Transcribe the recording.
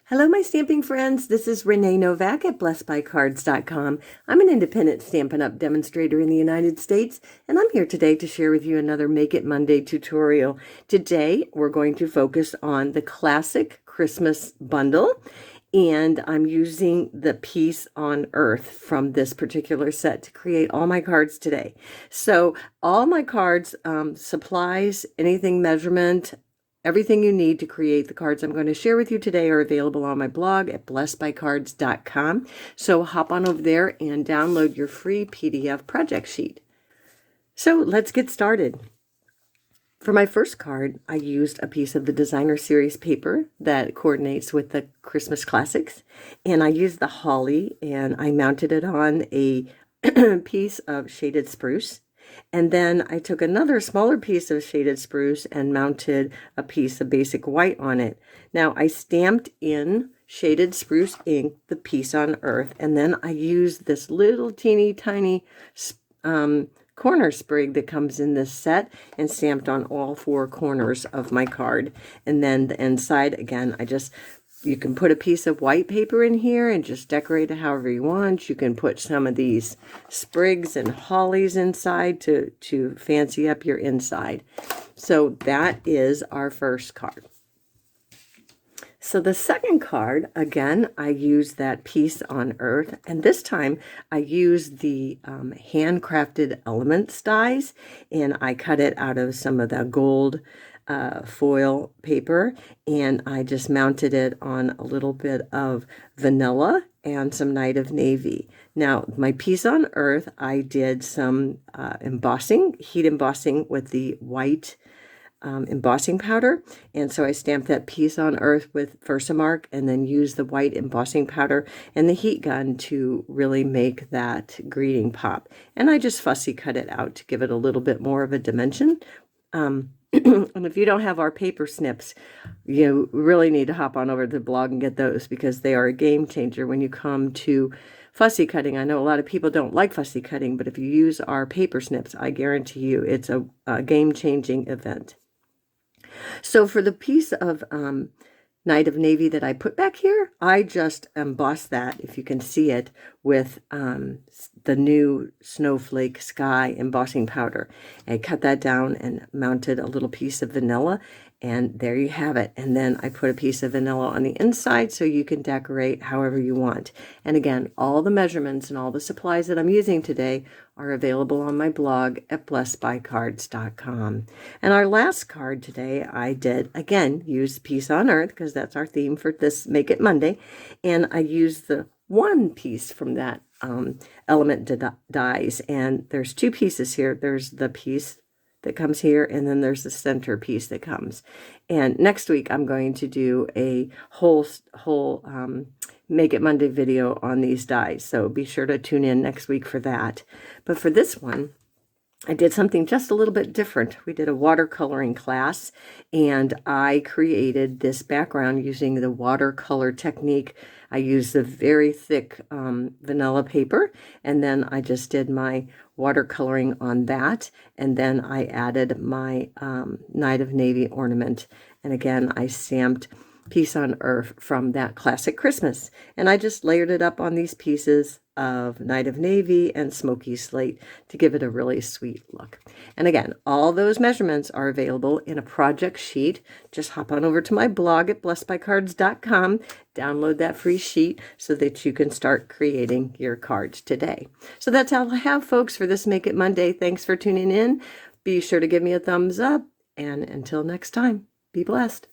Hello, my stamping friends. This is Renee Novak at blessedbycards.com. I'm an independent Stampin' Up! Demonstrator in the United States, and I'm here today to share with you another Make It Monday tutorial. Today, we're going to focus on the classic Christmas bundle, and I'm using the Peace on Earth from this particular set to create all my cards today. So all my cards, supplies, anything measurement, everything you need to create the cards I'm going to share with you today are available on my blog at blessedbycards.com. So hop on over there and download your free PDF project sheet. So let's get started. For my first card, I used a piece of the designer series paper that coordinates with the Christmas classics, and I used the holly and I mounted it on a piece of shaded spruce. And then I took another smaller piece of shaded spruce and mounted a piece of basic white on it. Now I stamped in shaded spruce ink the Peace on Earth, and then I used this little teeny tiny corner sprig that comes in this set and stamped on all four corners of my card. And then the inside, again, you can put a piece of white paper in here and just decorate it however you want. You can put some of these sprigs and hollies inside to fancy up your inside. So that is our first card. So the second card, again, I used that Peace on Earth, and this time I used the handcrafted elements dies, and I cut it out of some of the gold foil paper, and I just mounted it on a little bit of vanilla and some Night of Navy. Now, my Peace on Earth, I did some embossing, heat embossing with the white embossing powder, and so I stamped that Peace on Earth with Versamark and then used the white embossing powder and the heat gun to really make that greeting pop. And I just fussy cut it out to give it a little bit more of a dimension. And if you don't have our paper snips, you really need to hop on over to the blog and get those, because they are a game changer when you come to fussy cutting. I know a lot of people don't like fussy cutting, but if you use our paper snips, I guarantee you it's a game-changing event. So for the piece of Night of Navy that I put back here, I just embossed that, if you can see it, with the new Snowflake Sky embossing powder. I cut that down and mounted a little piece of vanilla, and there you have it. And then I put a piece of vanilla on the inside so you can decorate however you want. And again, all the measurements and all the supplies that I'm using today are available on my blog at blessedbycards.com. And our last card today, I did, again, use Peace on Earth, because that's our theme for this Make It Monday. And I used the one piece from that element dies. And there's two pieces here. There's the piece that comes here, and then there's the center piece that comes. And next week I'm going to do a whole Make It Monday video on these dies, so be sure to tune in next week for that. But for this one, I did something just a little bit different. We did a watercoloring class, and I created this background using the watercolor technique. I used the very thick vanilla paper, and then I just did my watercoloring on that, and then I added my Night of Navy ornament. And again, I stamped Peace on Earth from that classic Christmas, and I just layered it up on these pieces of Night of Navy and Smoky Slate to give it a really sweet look. And again, all those measurements are available in a project sheet. Just hop on over to my blog at blessedbycards.com, download that free sheet so that you can start creating your cards today. So that's all I have, folks, for this Make It Monday. Thanks for tuning in. Be sure to give me a thumbs up, and until next time, be blessed.